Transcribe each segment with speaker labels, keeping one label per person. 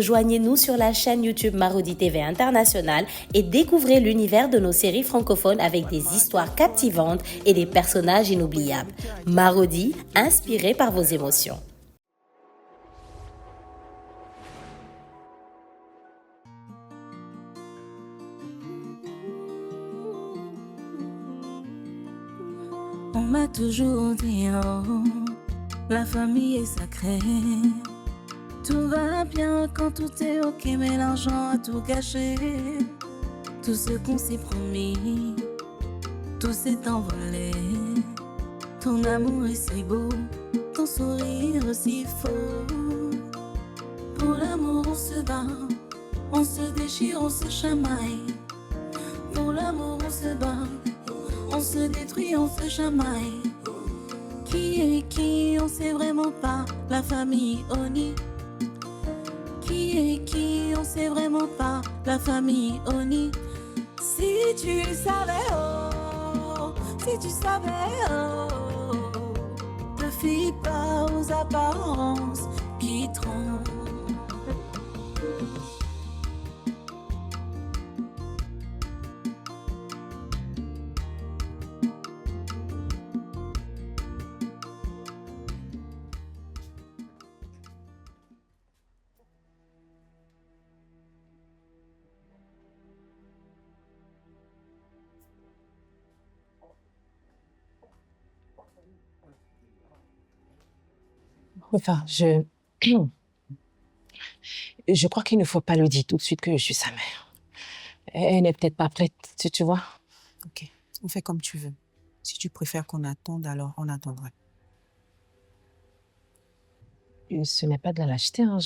Speaker 1: Rejoignez-nous sur la chaîne YouTube Marodi TV International et découvrez l'univers de nos séries francophones avec des histoires captivantes et des personnages inoubliables. Marodi, inspiré par vos émotions.
Speaker 2: On m'a toujours dit, oh, la famille est sacrée. Tout va bien quand tout est ok, mais l'argent a tout gâché. Tout ce qu'on s'est promis, tout s'est envolé. Ton amour est si beau, ton sourire si faux. Pour l'amour on se bat, on se déchire, on se chamaille. Pour l'amour on se bat, on se détruit, on se chamaille. Qui est qui, on sait vraiment pas. La famille Oni. Qui est qui, on sait vraiment pas. La famille Oni. Si tu savais, oh, si tu savais, oh, te fie pas aux apparences qui trompent.
Speaker 3: Enfin, je crois qu'il ne faut pas lui dire tout de suite que je suis sa mère. Elle n'est peut-être pas prête, tu vois.
Speaker 4: Ok, on fait comme tu veux. Si tu préfères qu'on attende, alors on attendra.
Speaker 3: Ce n'est pas de la lâcheté, hein.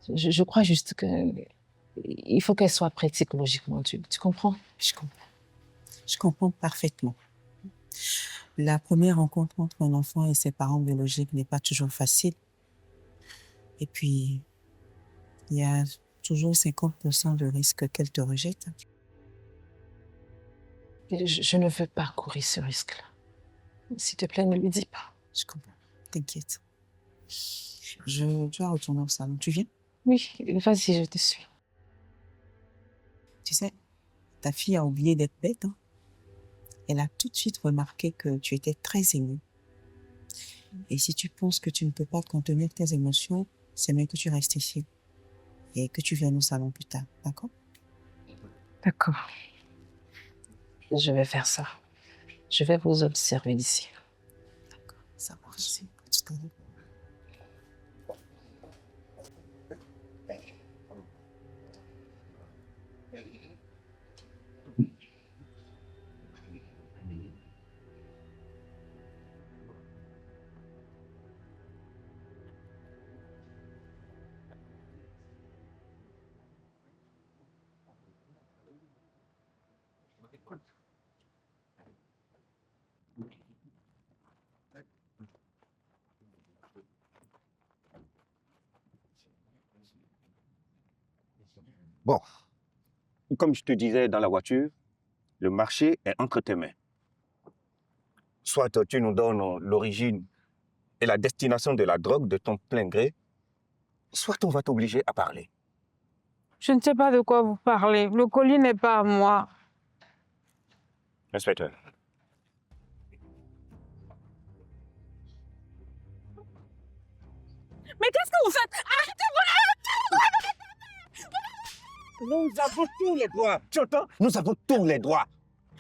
Speaker 3: Je crois juste que il faut qu'elle soit prête psychologiquement, tu comprends?
Speaker 4: Je comprends. Je comprends parfaitement. La première rencontre entre un enfant et ses parents biologiques n'est pas toujours facile. Et puis, il y a toujours 50% de risque qu'elle te rejette.
Speaker 3: Je ne veux pas courir ce risque-là. S'il te plaît, ne lui dis pas.
Speaker 4: Je comprends. T'inquiète. Je dois retourner au salon. Tu viens?
Speaker 3: Oui, vas-y, je te suis.
Speaker 4: Tu sais, ta fille a oublié d'être bête, hein? Elle a tout de suite remarqué que tu étais très émue. Et si tu penses que tu ne peux pas contenir tes émotions, c'est mieux que tu restes ici et que tu viennes au salon plus tard, d'accord?
Speaker 3: D'accord. Je vais faire ça. Je vais vous observer d'ici.
Speaker 4: D'accord, ça marche. Tout à l'heure.
Speaker 5: Bon, comme je te disais dans la voiture, le marché est entre tes mains. Soit tu nous donnes l'origine et la destination de la drogue de ton plein gré, soit on va t'obliger à parler.
Speaker 6: Je ne sais pas de quoi vous parlez. Le colis n'est pas à moi.
Speaker 5: Inspecteur.
Speaker 6: Mais qu'est-ce que vous faites?
Speaker 5: Nous avons tous les droits. Tu entends? Nous avons tous les droits.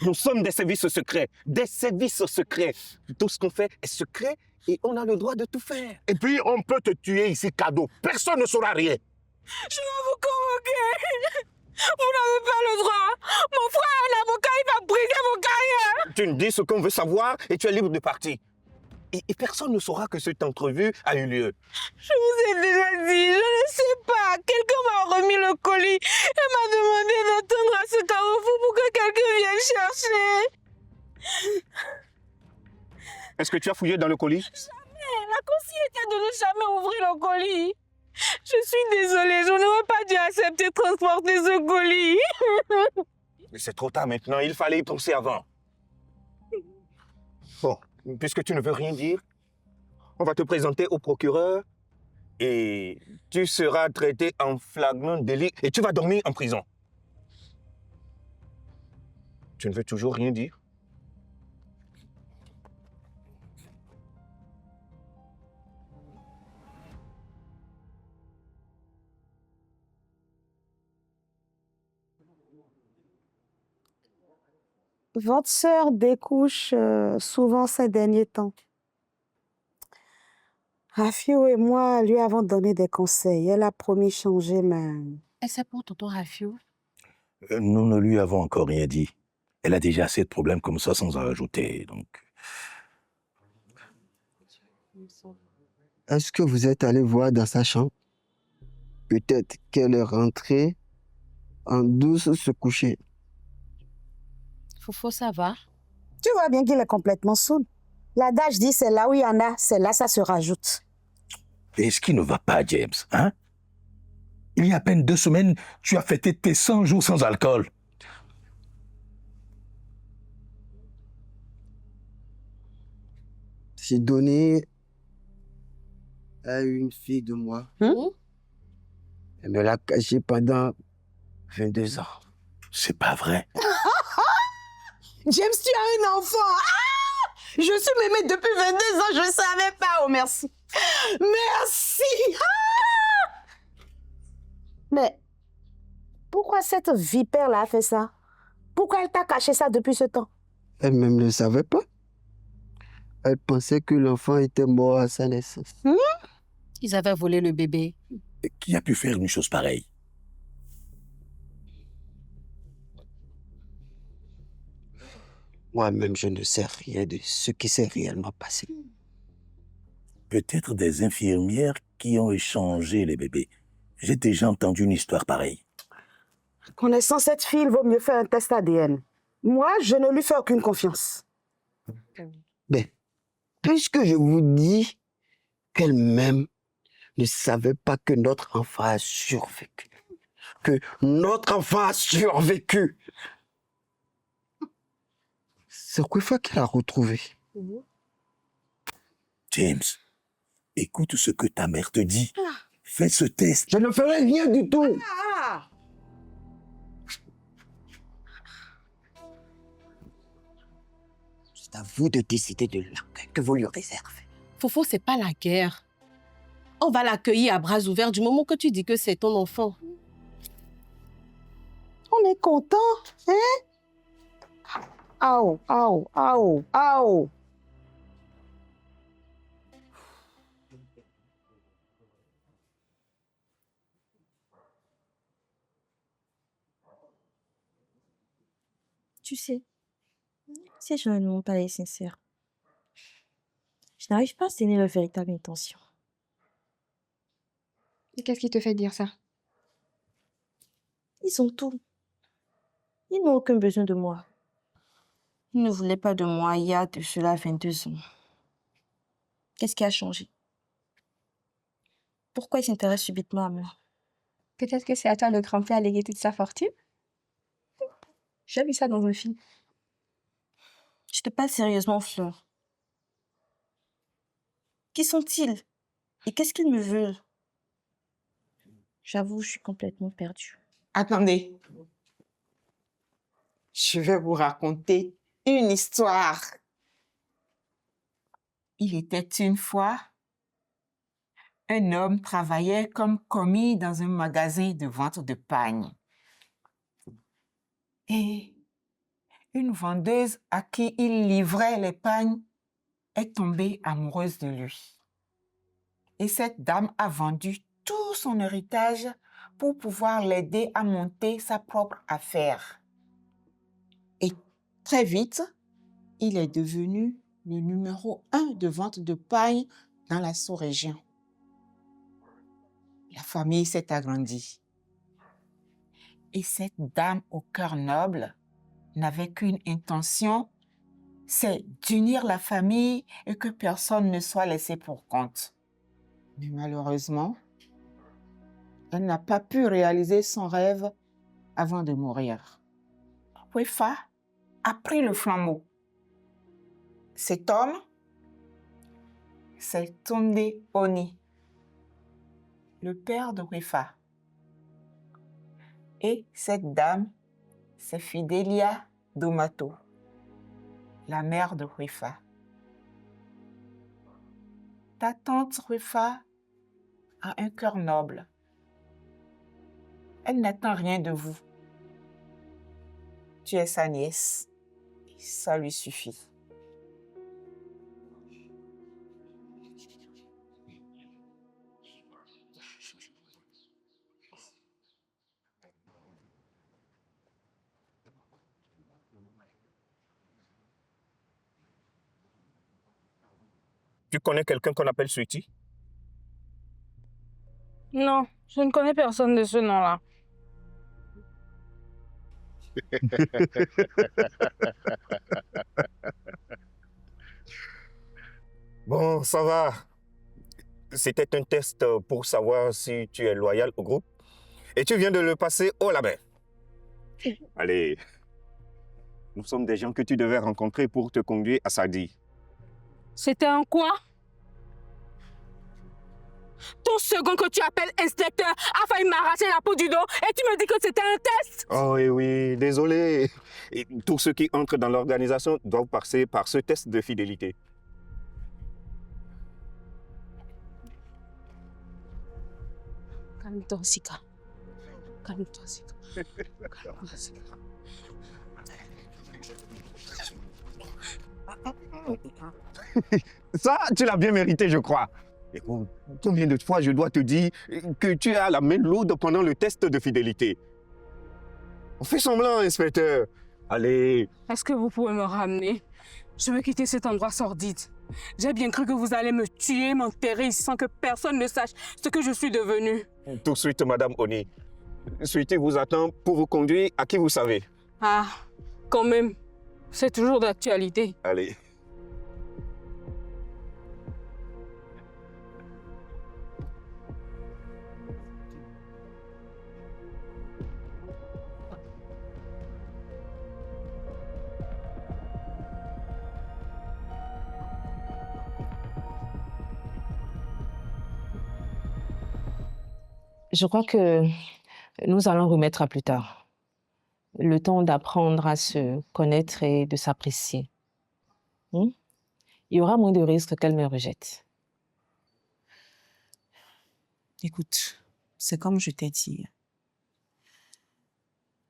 Speaker 5: Nous sommes des services secrets. Des services secrets. Tout ce qu'on fait est secret et on a le droit de tout faire.
Speaker 7: Et puis, on peut te tuer ici, cadeau. Personne ne saura rien.
Speaker 6: Je vais vous convoquer. Vous n'avez pas le droit. Mon frère est l'avocat, il va briser vos carrières.
Speaker 5: Tu nous dis ce qu'on veut savoir et tu es libre de partir. Et personne ne saura que cette entrevue a eu lieu.
Speaker 6: Je vous ai déjà dit, je ne sais pas. Quelqu'un m'a remis le colis et m'a demandé d'attendre à ce carrefour pour que quelqu'un vienne chercher.
Speaker 5: Est-ce que tu as fouillé dans le colis?
Speaker 6: Jamais. La consigne était de ne jamais ouvrir le colis. Je suis désolée, je n'aurais pas dû accepter de transporter ce colis.
Speaker 5: Mais c'est trop tard maintenant, il fallait y penser avant. Bon, puisque tu ne veux rien dire, on va te présenter au procureur Et tu seras traité en flagrant délit et tu vas dormir en prison. Tu ne veux toujours rien dire?
Speaker 8: Votre sœur découche souvent ces derniers temps. Rafiou et moi lui avons donné des conseils. Elle a promis de changer, mais...
Speaker 3: Et c'est pour tonton Rafiou?
Speaker 7: Nous ne lui avons encore rien dit. Elle a déjà assez de problèmes comme ça sans en rajouter, donc...
Speaker 9: Est-ce que vous êtes allé voir dans sa chambre? Peut-être qu'elle est rentrée en douce se coucher.
Speaker 3: Fofo, ça va?
Speaker 8: Tu vois bien qu'il est complètement saoul. L'adage dit c'est là où il y en a, c'est là ça se rajoute.
Speaker 7: Et ce qui ne va pas, James, hein? Il y a à peine 2 semaines, tu as fêté tes 100 jours sans alcool.
Speaker 9: J'ai donné à une fille de moi. Elle me l'a caché pendant 22 ans.
Speaker 7: C'est pas vrai.
Speaker 8: James, tu as un enfant. Ah! Je suis mémé depuis 22 ans, je ne savais pas. Oh, merci. Merci. Ah! Mais pourquoi cette vipère-là a fait ça? Pourquoi elle t'a caché ça depuis ce temps?
Speaker 9: Elle-même ne le savait pas. Elle pensait que l'enfant était mort à sa naissance.
Speaker 3: Ils avaient volé le bébé.
Speaker 7: Qui a pu faire une chose pareille?
Speaker 9: Moi-même, je ne sais rien de ce qui s'est réellement passé.
Speaker 7: Peut-être des infirmières qui ont échangé les bébés. J'ai déjà entendu une histoire pareille.
Speaker 8: Connaissant cette fille, il vaut mieux faire un test ADN. Moi, je ne lui fais aucune confiance.
Speaker 9: Ben, puisque je vous dis qu'elle-même ne savait pas que notre enfant a survécu. Que notre enfant a survécu. C'est quoi fois qu'elle a retrouvé?
Speaker 7: James, écoute ce que ta mère te dit. Fais ce test.
Speaker 9: Je ne ferai rien du tout. C'est à vous de décider de l'accueil que vous lui réservez.
Speaker 2: Fofo, c'est pas la guerre. On va l'accueillir à bras ouverts du moment que tu dis que c'est ton enfant.
Speaker 8: On est content, hein? Aou, aou, aou, aou.
Speaker 10: Tu sais, ces gens ne m'ont pas l'air sincères. Je n'arrive pas à cerner leur véritable intention.
Speaker 11: Et qu'est-ce qui te fait dire ça?
Speaker 10: Ils ont tout. Ils n'ont aucun besoin de moi. Ils ne voulaient pas de moi il y a de cela 22 ans. Qu'est-ce qui a changé? Pourquoi ils s'intéressent subitement à moi?
Speaker 11: Peut-être que c'est à toi le grand-père a légué toute sa fortune? J'ai vu ça dans un film.
Speaker 10: Je te parle sérieusement, Fleur. Qui sont-ils? Et qu'est-ce qu'ils me veulent? J'avoue, je suis complètement perdue.
Speaker 6: Attendez. Je vais vous raconter une histoire. Il était une fois, un homme travaillait comme commis dans un magasin de vente de pagne. Et une vendeuse à qui il livrait les pagnes est tombée amoureuse de lui. Et cette dame a vendu tout son héritage pour pouvoir l'aider à monter sa propre affaire. Et très vite, il est devenu le numéro 1 de vente de paille dans la sous-région. La famille s'est agrandie. Et cette dame au cœur noble n'avait qu'une intention, c'est d'unir la famille et que personne ne soit laissé pour compte. Mais malheureusement, elle n'a pas pu réaliser son rêve avant de mourir. Wefa a pris le flambeau. Cet homme, c'est Tunde Oni. le père de Rifa. Et cette dame, c'est Fidelia Domato, la mère de Rifa. Ta tante Rifa a un cœur noble. Elle n'attend rien de vous. Tu es sa nièce. Ça lui suffit.
Speaker 5: Tu connais quelqu'un qu'on appelle Sweetie?
Speaker 12: Non, je ne connais personne de ce nom-là.
Speaker 5: Bon, ça va. C'était un test pour savoir si tu es loyal au groupe. Et tu viens de le passer haut la main. Allez. Nous sommes des gens que tu devais rencontrer pour te conduire à Sadi.
Speaker 12: C'était un quoi? Ton second que tu appelles inspecteur a failli m'arracher la peau du dos et tu me dis que c'était un test?
Speaker 5: Oh oui, oui, désolé. Et tous ceux qui entrent dans l'organisation doivent passer par ce test de fidélité.
Speaker 12: Calme-toi, Sika. Calme-toi, Sika. Calme-toi, Sika.
Speaker 5: Ça, tu l'as bien mérité, je crois. Et bon, combien de fois je dois te dire que tu as la main lourde pendant le test de fidélité? On fait semblant, inspecteur. Allez.
Speaker 12: Est-ce que vous pouvez me ramener? Je veux quitter cet endroit sordide. J'ai bien cru que vous allez me tuer, m'enterrer ici sans que personne ne sache ce que je suis devenue.
Speaker 5: Tout de suite, Madame Oni. Sweetie vous attend pour vous conduire à qui vous savez.
Speaker 12: Ah, quand même. C'est toujours d'actualité.
Speaker 5: Allez.
Speaker 3: Je crois que nous allons remettre à plus tard. Le temps d'apprendre à se connaître et de s'apprécier. Il y aura moins de risques qu'elle me rejette.
Speaker 4: Écoute, c'est comme je t'ai dit.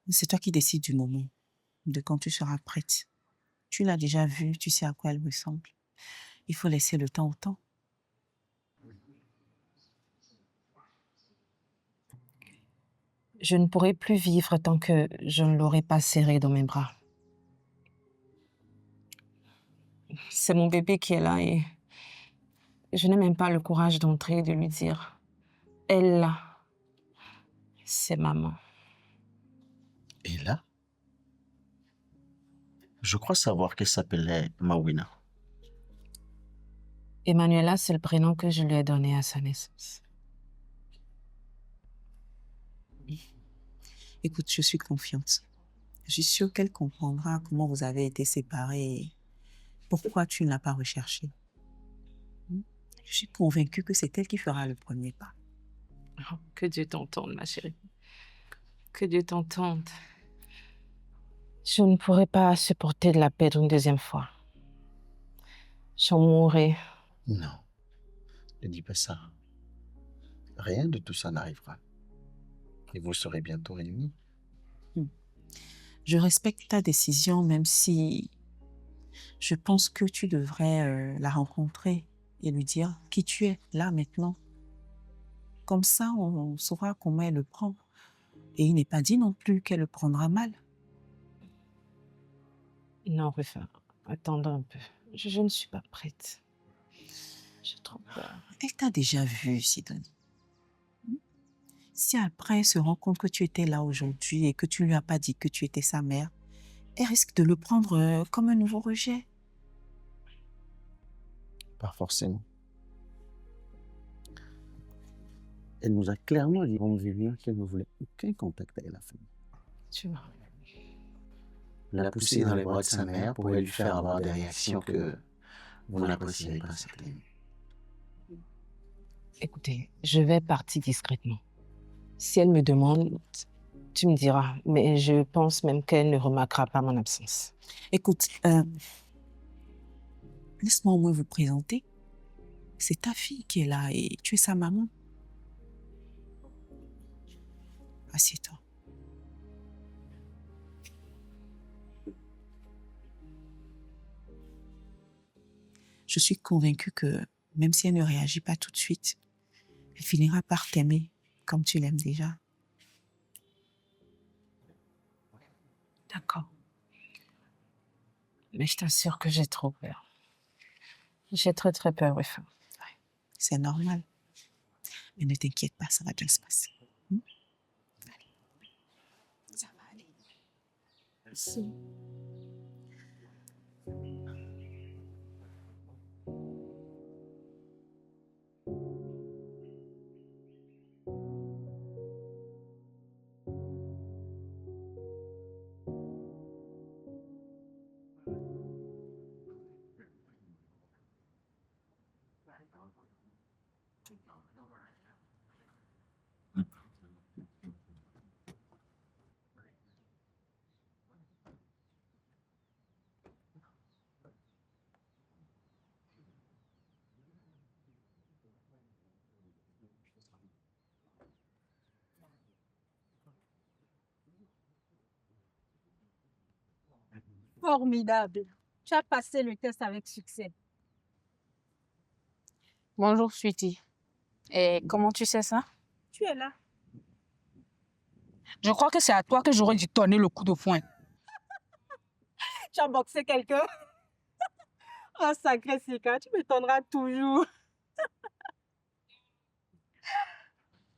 Speaker 4: C'est toi qui décides du moment, de quand tu seras prête. Tu l'as déjà vue, tu sais à quoi elle ressemble. Il faut laisser le temps au temps.
Speaker 3: Je ne pourrai plus vivre tant que je ne l'aurai pas serrée dans mes bras. C'est mon bébé qui est là et je n'ai même pas le courage d'entrer et de lui dire « Elle là, c'est maman ».
Speaker 13: Et là, je crois savoir qu'elle s'appelait Mawina.
Speaker 3: Emmanuela, c'est le prénom que je lui ai donné à sa naissance.
Speaker 4: Écoute, je suis confiante. Je suis sûre qu'elle comprendra comment vous avez été séparés et pourquoi tu ne l'as pas recherché. Je suis convaincue que c'est elle qui fera le premier pas.
Speaker 3: Oh, que Dieu t'entende, ma chérie. Que Dieu t'entende. Je ne pourrais pas supporter de la perdre une deuxième fois. J'en mourrai.
Speaker 13: Non, ne dis pas ça. Rien de tout ça n'arrivera. Et vous serez bientôt réunis.
Speaker 4: Je respecte ta décision, même si je pense que tu devrais la rencontrer et lui dire qui tu es, là, maintenant. Comme ça, on saura comment elle le prend. Et il n'est pas dit non plus qu'elle le prendra mal.
Speaker 3: Non, Rifa, attendons un peu. Je ne suis pas prête. J'ai trop peur.
Speaker 4: Elle t'a déjà vu, Sidonie. Si après elle se rend compte que tu étais là aujourd'hui et que tu ne lui as pas dit que tu étais sa mère, elle risque de le prendre comme un nouveau rejet.
Speaker 13: Pas forcément. Elle nous a clairement dit en venir qu'elle ne voulait aucun contact avec la famille.
Speaker 3: Tu vois.
Speaker 13: La pousser dans les bras de sa mère pour lui faire avoir des réactions que vous n'apprécierez pas certainement.
Speaker 3: Écoutez, je vais partir discrètement. Si elle me demande, tu me diras. Mais je pense même qu'elle ne remarquera pas mon absence.
Speaker 4: Écoute, laisse-moi au moins vous présenter. C'est ta fille qui est là et tu es sa maman. Assieds-toi. Je suis convaincue que même si elle ne réagit pas tout de suite, elle finira par t'aimer comme tu l'aimes déjà.
Speaker 3: D'accord. Mais je t'assure que j'ai trop peur. J'ai très très peur, oui.
Speaker 4: C'est normal. Mais ne t'inquiète pas, ça va bien se passer. Allez. Ça va aller. Merci.
Speaker 14: Formidable. Tu as passé le test avec succès.
Speaker 12: Bonjour, Sweetie. Et comment tu sais ça?
Speaker 14: Tu es là.
Speaker 12: Je crois que c'est à toi que j'aurais dû donner le coup de poing.
Speaker 14: Tu as boxé quelqu'un? Oh, sacré Sika, tu m'étonneras toujours.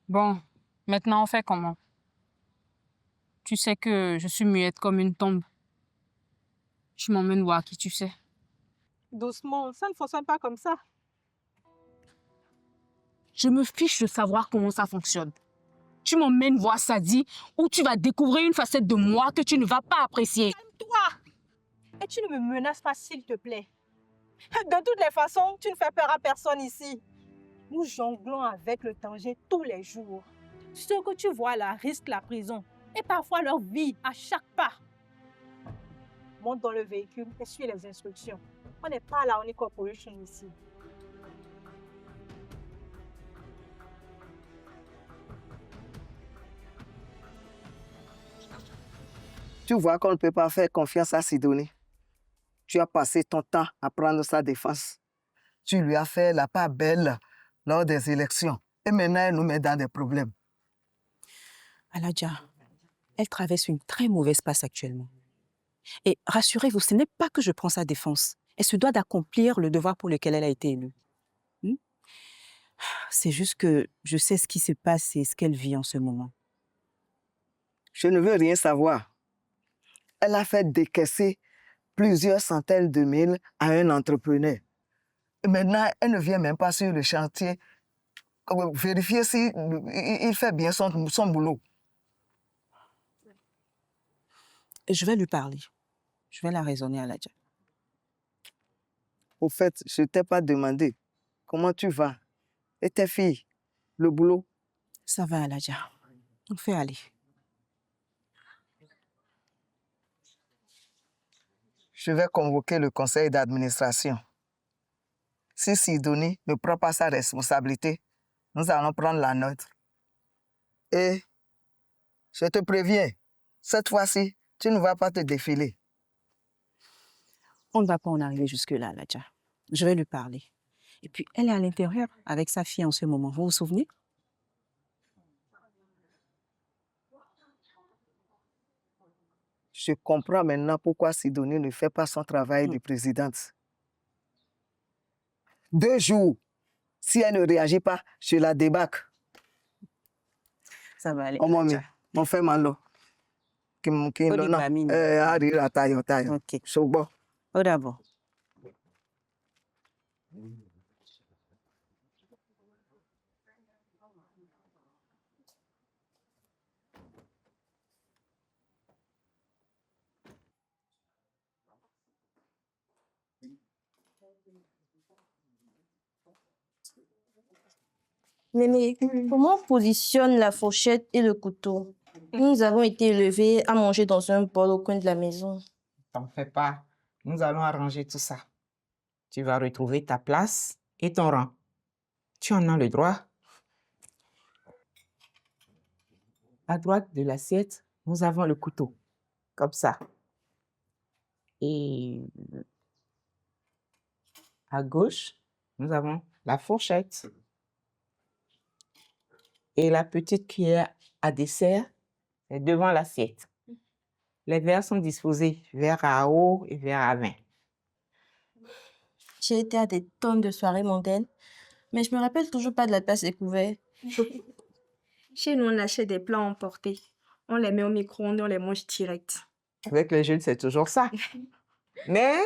Speaker 12: Bon, maintenant on fait comment? Tu sais que je suis muette comme une tombe. Tu m'emmènes voir qui tu sais.
Speaker 14: Doucement, ça ne fonctionne pas comme ça.
Speaker 12: Je me fiche de savoir comment ça fonctionne. Tu m'emmènes voir Sadi ou tu vas découvrir une facette de moi que tu ne vas pas apprécier.
Speaker 14: Calme-toi! Et tu ne me menaces pas, s'il te plaît. De toutes les façons, tu ne fais peur à personne ici. Nous jonglons avec le danger tous les jours. Ceux que tu vois là risquent la prison et parfois leur vie à chaque pas. Monte dans le véhicule et suis les instructions. On n'est pas à la Oni Corporation ici.
Speaker 15: Tu vois qu'on ne peut pas faire confiance à Sidonie. Tu as passé ton temps à prendre sa défense. Tu lui as fait la part belle lors des élections. Et maintenant, elle nous met dans des problèmes.
Speaker 4: Aladja, elle traverse une très mauvaise passe actuellement. Et rassurez-vous, ce n'est pas que je prends sa défense. Elle se doit d'accomplir le devoir pour lequel elle a été élue. C'est juste que je sais ce qui se passe et ce qu'elle vit en ce moment.
Speaker 15: Je ne veux rien savoir. Elle a fait décaisser plusieurs centaines de mille à un entrepreneur. Et maintenant, elle ne vient même pas sur le chantier vérifier si il fait bien son boulot.
Speaker 4: Je vais lui parler. Je vais la raisonner, Aladja.
Speaker 15: Au fait, je ne t'ai pas demandé comment tu vas. Et tes filles, le boulot?
Speaker 4: Ça va, Aladja. On fait aller.
Speaker 15: Je vais convoquer le conseil d'administration. Si Sidonie ne prend pas sa responsabilité, nous allons prendre la nôtre. Et je te préviens, cette fois-ci, tu ne vas pas te défiler.
Speaker 4: On ne va pas en arriver jusque-là, Aladja. Je vais lui parler. Et puis, elle est à l'intérieur avec sa fille en ce moment. Vous vous souvenez?
Speaker 15: Je comprends maintenant pourquoi Sidonie ne fait pas son travail de présidente. 2 jours. Si elle ne réagit pas, je la débarque.
Speaker 4: Ça va aller.
Speaker 15: On fait mal. Non,
Speaker 4: Ok. Au d'abord.
Speaker 10: Mais comment on positionne la fourchette et le couteau? Nous avons été élevés à manger dans un bol au coin de la maison.
Speaker 6: T'en fais pas. Nous allons arranger tout ça. Tu vas retrouver ta place et ton rang. Tu en as le droit. À droite de l'assiette, nous avons le couteau. Comme ça. Et à gauche, nous avons la fourchette. Et la petite cuillère à dessert est devant l'assiette. Les verres sont disposés, verre à eau et verre à vin.
Speaker 10: J'ai été à des tonnes de soirées mondaines, mais je me rappelle toujours pas de la place des couverts.
Speaker 11: Chez nous, on achète des plats emportés. On les met au micro-ondes et on les mange direct.
Speaker 6: Avec les jeunes, c'est toujours ça. Mais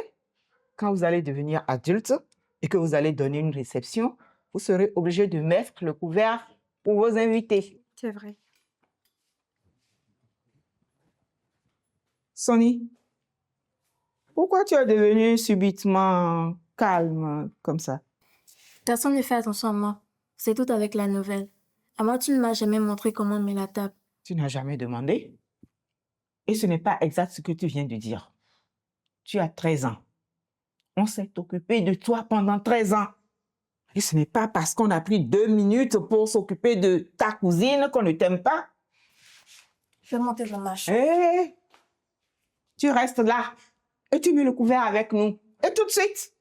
Speaker 6: quand vous allez devenir adulte et que vous allez donner une réception, vous serez obligé de mettre le couvert pour vos invités.
Speaker 11: C'est vrai.
Speaker 6: Sonny, pourquoi tu es devenue subitement calme comme ça?
Speaker 10: Personne ne fait attention à moi. C'est tout avec la nouvelle. À moi, tu ne m'as jamais montré comment on met la table.
Speaker 6: Tu n'as jamais demandé? Et ce n'est pas exact ce que tu viens de dire. Tu as 13 ans. On s'est occupé de toi pendant 13 ans. Et ce n'est pas parce qu'on a pris 2 minutes pour s'occuper de ta cousine qu'on ne t'aime pas.
Speaker 10: Je vais monter dans ma chambre.
Speaker 6: Hé! Tu restes là et tu mets le couvert avec nous. Et tout de suite.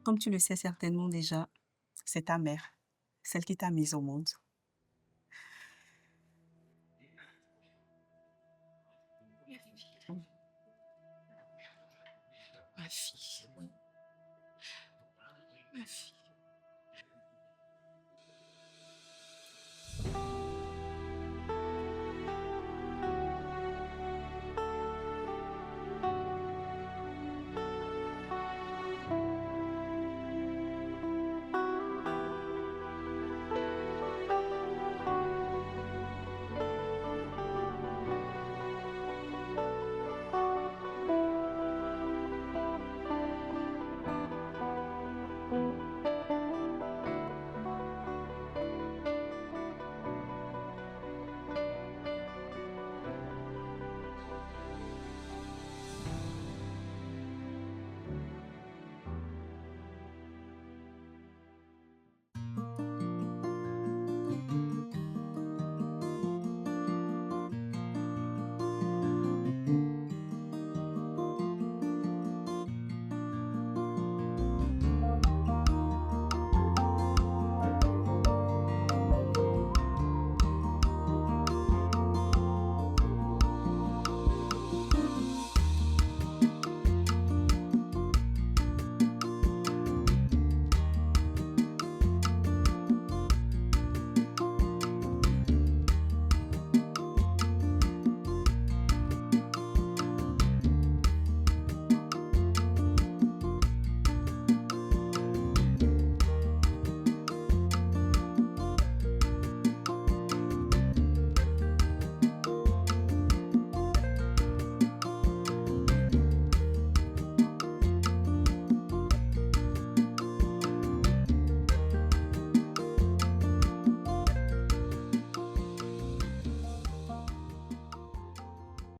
Speaker 4: Comme tu le sais certainement déjà, c'est ta mère, celle qui t'a mise au monde.
Speaker 3: Ma fille. Ma fille.